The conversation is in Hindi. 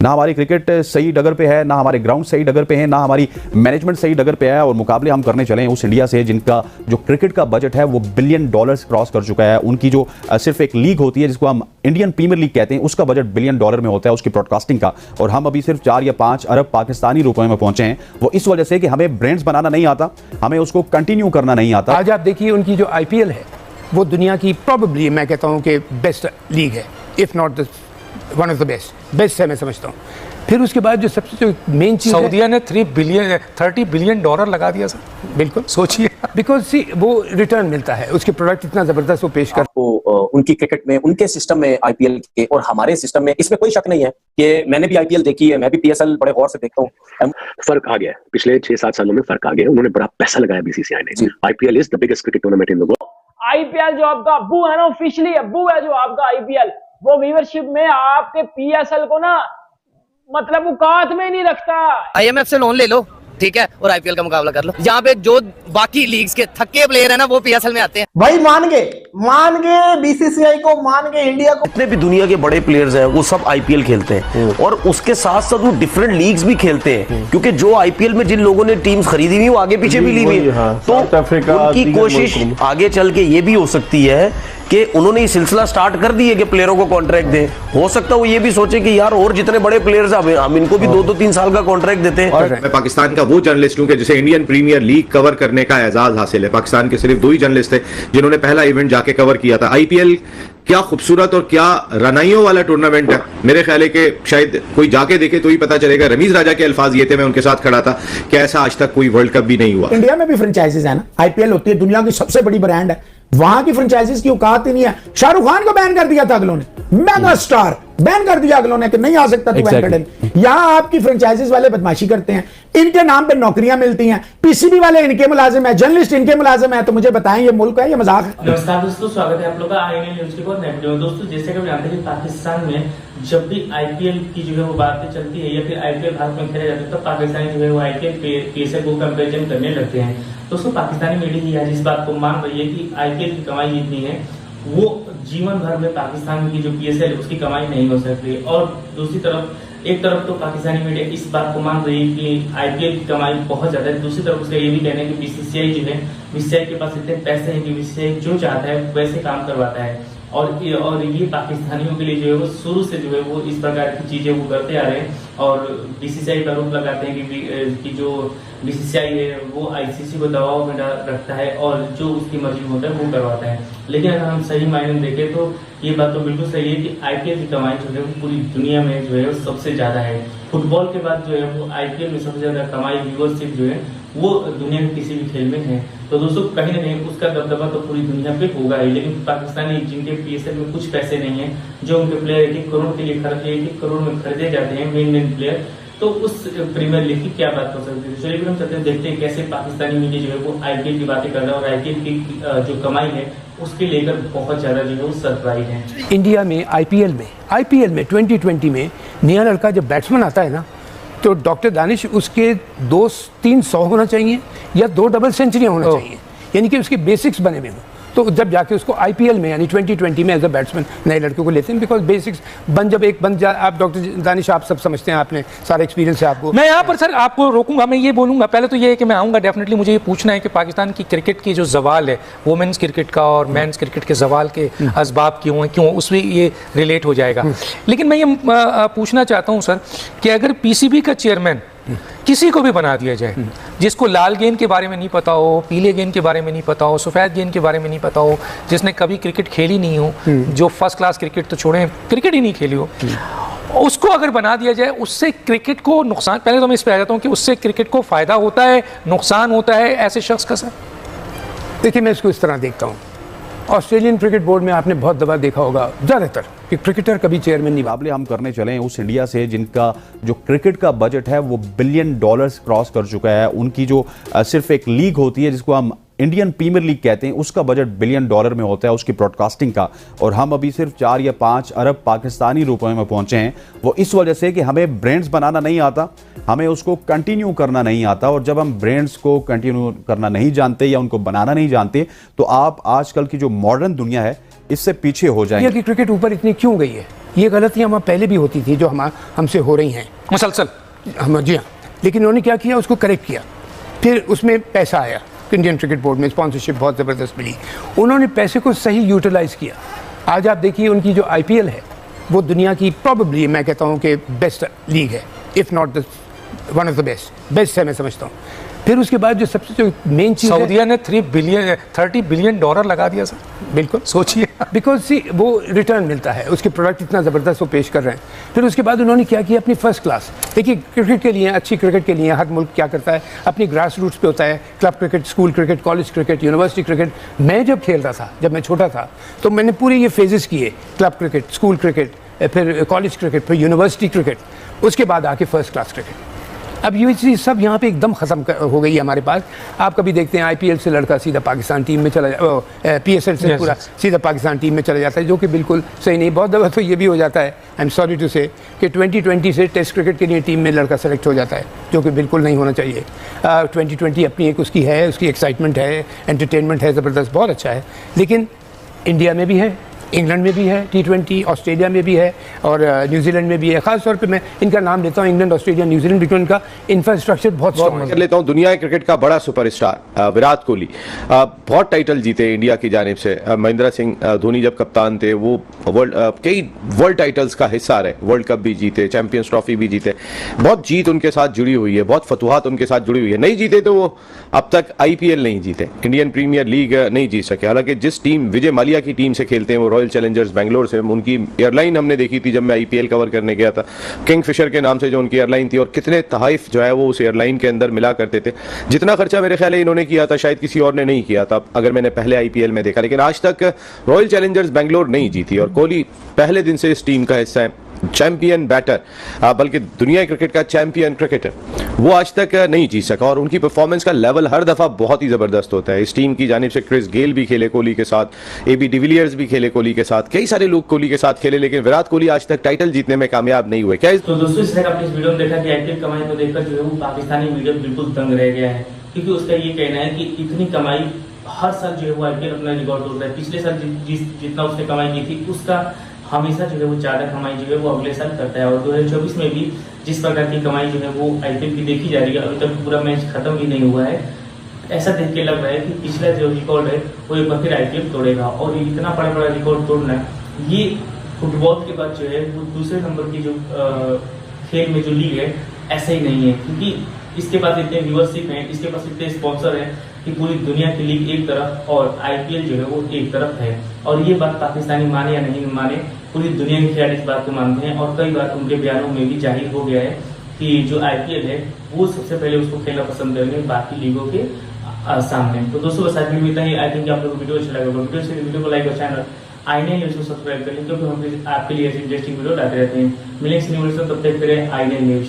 ना हमारी क्रिकेट सही डगर पे है, ना हमारे ग्राउंड सही डगर पे है, ना हमारी मैनेजमेंट सही डगर पे है। और मुकाबले हम करने चले हैं उस इंडिया से जिनका जो क्रिकेट का बजट है वो $1 बिलियन क्रॉस कर चुका है। उनकी जो सिर्फ एक लीग होती है जिसको हम इंडियन प्रीमियर लीग कहते हैं, उसका बजट $1 बिलियन में होता है उसकी ब्रॉडकास्टिंग का। और हम अभी सिर्फ 4 या 5 अरब पाकिस्तानी रुपए में पहुंचे हैं। वो इस वजह से कि हमें ब्रांड्स बनाना नहीं आता, हमें उसको कंटिन्यू करना नहीं आता। आज आप देखिए उनकी जो IPL है वो दुनिया की प्रोबेबली मैं कहता हूँ कि बेस्ट लीग है, if not the one of the best है मैं समझता हूँ। फिर उसके बाद जो सबसे जो मेन चीज़ सऊदीया ने $30 बिलियन लगा दिया सर। बिल्कुल सोचिए, बिकॉज सी वो रिटर्न मिलता है, उसके प्रोडक्ट इतना ज़बरदस्त वो पेश कर उनकी क्रिकेट में, उनके सिस्टम में IPL के और हमारे सिस्टम में, इसमें कोई शक नहीं है कि मैंने भी IPL देखी है, मैं भी PSL बड़े गौर से देखता हूँ। फर्क आ गया है, पिछले 6-7 सालों में फर्क आ गया है। उन्होंने बड़ा पैसा लगाया BCCI ने। IPL is the biggest cricket tournament in the world. IPL जो आपका अब्बू है ना, ऑफिशियली अब्बू है जो आपका IPL, वो व्यूअरशिप में आपके PSL को ना मतलब औकात में नहीं रखता। IMF से लोन ले लो, ठीक है, और IPL का मुकाबला कर लो। यहाँ पे जो बाकी लीग्स के थक्के प्लेयर है ना वो PSL में आते हैं। भाई मान गए BCCI को, मान गए इंडिया को। जितने भी दुनिया के बड़े प्लेयर्स हैं वो सब IPL खेलते हैं और उसके साथ साथ वो डिफरेंट लीग्स भी खेलते हैं, क्योंकि जो IPL में जिन लोगों ने टीम्स खरीदी हुई वो आगे पीछे भी ली हुई है। तो उनकी कोशिश आगे चल के ये भी हो सकती है कि उन्होंने ये सिलसिला स्टार्ट कर दिए कि प्लेयरों को कॉन्ट्रैक्ट दें। हो सकता है वो ये भी सोचे कि यार और जितने बड़े प्लेयर्स हैं हम इनको भी 2-3 साल का कॉन्ट्रैक्ट देते हैं। मैं पाकिस्तान का वो जर्नलिस्ट हूं कि जिसे इंडियन प्रीमियर लीग कवर करने का एजाज हासिल है। पाकिस्तान के सिर्फ 2 ही जर्नलिस्ट थे जिन्होंने पहला इवेंट जाके कवर किया था। IPL क्या खूबसूरत और क्या रनाइयों वाला टूर्नामेंट है। मेरे ख्याल है कि शायद कोई जाके देखे तो ही पता चलेगा। रमीज राजा के अल्फाज ये थे, मैं उनके साथ खड़ा था, कि ऐसा आज तक कोई वर्ल्ड कप भी नहीं हुआ। इंडिया में भी फ्रेंचाइजीज है ना, IPL होती है, दुनिया की सबसे बड़ी ब्रांड है, वहां की फ्रेंचाइजीज की औकात ही नहीं है। शाहरुख खान को बैन कर दिया था अगलों ने, मेगा स्टार बैन कर दिया अगलों ने कि नहीं आ सकता तू बैन कर। यहाँ आपकी फ्रेंचाइजीज वाले बदमाशी करते हैं, इनके नाम पे नौकरियां मिलती हैं, PCB वाले इनके मुलाजिम है, जर्नलिस्ट इनके मुलाजिम है। तो मुझे बताएं ये मुल्क है, ये मजाक है? नमस्कार दोस्तों, स्वागत है आप लोग का INA न्यूज के बहुत नए वीडियो में। दोस्तों जैसे कि आप जानते हैं कि पाकिस्तान में जब भी IPL की जो है वो बातें चलती है या फिर IPL भारत में खेला जाता है तो पाकिस्तानी जो है वो IPL PSL को कंपेरिजन करने लगते हैं। दोस्तों पाकिस्तानी मीडिया ही आज इस बात को मान रही है कि IPL की कमाई इतनी है वो जीवन भर में पाकिस्तान की जो PSL है उसकी कमाई नहीं हो सकती। और दूसरी तरफ एक तरफ तो पाकिस्तानी मीडिया इस बात को मान रही है कि IPL की कमाई बहुत ज्यादा है, दूसरी तरफ उसका ये भी कहना है कि BCCI जो है, BCCI के पास इतने पैसे हैं कि BCCI जो चाहता है वैसे काम करवाता है। और ये पाकिस्तानियों के लिए जो है वो शुरू से जो है वो इस प्रकार की चीजें वो करते आ रहे हैं और BCCI का आरोप लगाते हैं कि जो BCCI है वो ICC को दबाव में रखता है और जो उसकी मर्जी होता है वो करवाता है। लेकिन अगर हम सही मायने में देखें तो ये बात तो बिल्कुल सही है कि IPL की कमाई जो है वो पूरी दुनिया में जो है वो सबसे ज्यादा है। फुटबॉल के बाद जो है वो IPL में सबसे ज्यादा कमाई व्यूअरशिप जो है वो दुनिया के किसी भी खेल में है। तो दोस्तों कहीं ना कहीं उसका दबदबा तो पूरी दुनिया पे होगा ही। लेकिन पाकिस्तानी जिनके PSL में कुछ पैसे नहीं है, जो उनके प्लेयर 1-1 करोड़ के लिए 1-1 करोड़ में खरीदे जाते हैं मेन प्लेयर, तो उस प्रीमियर लीग की क्या बात हो सकती है। चलिए फिर हम चलते हैं, देखते हैं कैसे पाकिस्तानी मीडिया जो है वो IPL की बातें कर रहा है और IPL की जो कमाई है उसके लेकर बहुत ज्यादा जो है वो सरप्राइज है। इंडिया में IPL में 2020 में नया लड़का जब बैट्समैन आता है ना तो डॉक्टर दानिश उसके 200-300 होना चाहिए या 2 डबल सेंचुरियां होना चाहिए, यानी कि उसके बेसिक्स बने हुए हों। तो जब जाके उसको IPL में यानी 2020 में एज अ बैट्समैन नए लड़कों को लेते हैं, बिकॉज बेसिक्स बन जा। आप डॉक्टर दानिश आप सब समझते हैं, आपने सारा एक्सपीरियंस है आपको। मैं यहाँ पर सर आपको रोकूंगा, मैं ये बोलूंगा पहले तो ये है कि मैं आऊँगा डेफिनेटली। मुझे ये पूछना है कि पाकिस्तान की क्रिकेट की जो जवाल है वुमेन्स क्रिकेट का और मेंस क्रिकेट के जवाल के असबाब क्यों उसमें ये रिलेट हो जाएगा। लेकिन मैं ये पूछना चाहता हूँ सर कि अगर PCB का चेयरमैन किसी को भी बना दिया जाए जिसको लाल गेंद के बारे में नहीं पता हो, पीले गेंद के बारे में नहीं पता हो, सफ़ेद गेंद के बारे में नहीं पता हो, जिसने कभी क्रिकेट खेली नहीं हो, जो फर्स्ट क्लास क्रिकेट तो छोड़ें क्रिकेट ही नहीं खेली हो, उसको अगर बना दिया जाए उससे क्रिकेट को नुकसान, पहले तो मैं इस पर आ जाता हूँ कि उससे क्रिकेट को फ़ायदा होता है नुकसान होता है ऐसे शख्स का? सर देखिए मैं इसको इस तरह देखता हूँ, ऑस्ट्रेलियन क्रिकेट बोर्ड में आपने बहुत दफा देखा होगा ज़्यादातर कि क्रिकेटर कभी चेयरमैन नहीं। मुकाबले हम करने चले हैं उस इंडिया से जिनका जो क्रिकेट का बजट है वो $1 बिलियन क्रॉस कर चुका है। उनकी जो सिर्फ एक लीग होती है जिसको हम इंडियन प्रीमियर लीग कहते हैं, उसका बजट $1 बिलियन में होता है उसकी ब्रॉडकास्टिंग का। और हम अभी सिर्फ 4 या 5 अरब पाकिस्तानी रुपए में पहुंचे हैं। वो इस वजह से कि हमें ब्रांड्स बनाना नहीं आता, हमें उसको कंटिन्यू करना नहीं आता। और जब हम ब्रांड्स को कंटिन्यू करना नहीं जानते या उनको बनाना नहीं जानते तो आप आजकल की जो मॉडर्न दुनिया है इससे पीछे हो जाएंगे। कि क्रिकेट ऊपर इतनी क्यों गई है? ये गलतियाँ वहाँ पहले भी होती थी जो हमसे हो रही हैं मुसलसल। जी हाँ, लेकिन उन्होंने क्या किया, उसको करेक्ट किया। फिर उसमें पैसा आया, इंडियन क्रिकेट बोर्ड में स्पॉन्सरशिप बहुत ज़बरदस्त मिली, उन्होंने पैसे को सही यूटिलाइज़ किया। आज आप देखिए उनकी जो IPL है वो दुनिया की प्रोबेबली मैं कहता हूँ कि बेस्ट लीग है, if not the one of the best है मैं समझता हूँ। फिर उसके बाद जो सबसे जो मेन चीज़, सऊदीया ने $30 बिलियन लगा दिया सर। बिल्कुल सोचिए, बिकॉज सी वो रिटर्न मिलता है, उसके प्रोडक्ट इतना ज़बरदस्त वो पेश कर रहे हैं। फिर उसके बाद उन्होंने क्या किया, अपनी फर्स्ट क्लास, देखिए क्रिकेट के लिए, अच्छी क्रिकेट के लिए हर मुल्क क्या करता है, अपनी ग्रास रूट्स पे होता है, club cricket, school cricket, college cricket, university cricket. मैं जब खेल रहा था, जब मैं छोटा था, तो मैंने पूरे ये फेजेस किए, क्लब क्रिकेट, स्कूल क्रिकेट, फिर कॉलेज क्रिकेट, फिर यूनिवर्सिटी क्रिकेट, उसके बाद आके फर्स्ट क्लास क्रिकेट। अब ये चीज़ सब यहाँ पे एकदम ख़त्म हो गई है हमारे पास। आप कभी देखते हैं IPL से लड़का सीधा पाकिस्तान टीम में चला PSL से पूरा सीधा पाकिस्तान टीम में चला जाता है, जो कि बिल्कुल सही नहीं। बहुत दफ़ा तो ये भी हो जाता है, आई एम सॉरी टू से, कि 2020 से टेस्ट क्रिकेट के लिए टीम में लड़का सेलेक्ट हो जाता है, जो कि बिल्कुल नहीं होना चाहिए। 2020 अपनी एक उसकी है, उसकी एक्साइटमेंट है, एंटरटेनमेंट है, ज़बरदस्त, बहुत अच्छा है। लेकिन इंडिया में भी है, इंग्लैंड में भी है T20, ऑस्ट्रेलिया में भी है और न्यूजीलैंड में भी है। खास तौर पे मैं इनका नाम लेता हूँ, इंग्लैंड, ऑस्ट्रेलिया, न्यूजीलैंड, बिकॉज इनका इंफ्रास्ट्रक्चर बहुत स्ट्रॉन्ग कर लेता हूँ। दुनिया क्रिकेट का बड़ा सुपरस्टार विराट कोहली, बहुत टाइटल जीते इंडिया की जानिब से। महेंद्र सिंह धोनी जब कप्तान थे वो कई वर्ल्ड टाइटल्स का हिस्सा रहे, वर्ल्ड कप भी जीते, चैंपियंस ट्रॉफी भी जीते, बहुत जीत उनके साथ जुड़ी हुई है, बहुत फतुहात उनके साथ जुड़ी हुई है। नहीं जीते तो वो अब तक IPL नहीं जीते, इंडियन प्रीमियर लीग नहीं जीत सके। हालांकि जिस टीम विजय माल्या की टीम से खेलते हैं वो रॉयल चैलेंजर्स बेंगलोर से, उनकी एयरलाइन हमने देखी थी जब मैं IPL कवर करने गया था, किंगफिशर के नाम से जो उनकी एयरलाइन थी, और कितने तहाइफ जो है वो उस एयरलाइन के अंदर मिला करते थे। जितना खर्चा मेरे ख्याल है इन्होंने किया था शायद किसी और ने नहीं किया था, अगर मैंने पहले IPL में देखा। लेकिन आज तक रॉयल चैलेंजर्स बेंगलोर नहीं जीती और कोहली पहले दिन से इस टीम का हिस्सा है। चैंपियन बैटर, बल्कि दुनिया क्रिकेट का चैंपियन क्रिकेटर, वो आज तक नहीं जीत सका और उनकी परफॉर्मेंस का लेवल हर दफा बहुत ही जबरदस्त होता है। इस टीम की जानिब से क्रिस गेल भी खेले कोहली के साथ, AB डिविलियर्स भी खेले कोहली के साथ, कई सारे लोग कोहली के साथ खेले, लेकिन विराट कोहली आज तक टाइटल जीतने में कामयाब नहीं हुए। क्या तो दोस्तों, इस तरह आपने इस वीडियो में देखा कि IPL कमाई को देखकर जो है वो पाकिस्तानी मीडिया बिल्कुल दंग रह गया है, क्योंकि उसका ये कहना है कि इतनी कमाई हर साल जो है वो IPL अपना रिकॉर्ड तोड़ रहा है। पिछले साल जितना उसने कमाई की थी उसका हमेशा जो है वो ज़्यादा कमाई जो है वो अगले साल करता है। और 2024 में भी जिस प्रकार की कमाई जो है वो IPL की देखी जा रही है, अभी तक पूरा मैच खत्म भी नहीं हुआ है। ऐसा देख के लग रहा है कि पिछला जो रिकॉर्ड है वो एक बार फिर IPL तोड़ेगा। और इतना बड़ा रिकॉर्ड तोड़ना, ये फुटबॉल के बाद जो है वो दूसरे नंबर की जो खेल में जो लीग है ऐसा ही नहीं है, क्योंकि इसके पास इतने व्यूअरशिप हैं, इसके पास इतने स्पॉन्सर हैं कि पूरी दुनिया की लीग एक तरफ और IPL जो है वो एक तरफ है। और ये बात पाकिस्तानी माने या नहीं माने, पूरी दुनिया के खिलाड़ी इस बात को मानते हैं और कई बार उनके बयानों में भी जाहिर हो गया है कि जो IPL है वो सबसे पहले उसको खेलना पसंद करेंगे बाकी लीगों के सामने। तो दोस्तों, बस आज वीडियो ही, आई थिंक आप लोगों को वीडियो अच्छा लगा। वीडियो को लाइक और चैनल INA न्यूज को सब्सक्राइब करें, क्योंकि हम आपके लिए इंटरेस्टिंग वीडियो लाते रहते हैं। मिलेंगे न्यूज, तब तक करें INA न्यूज।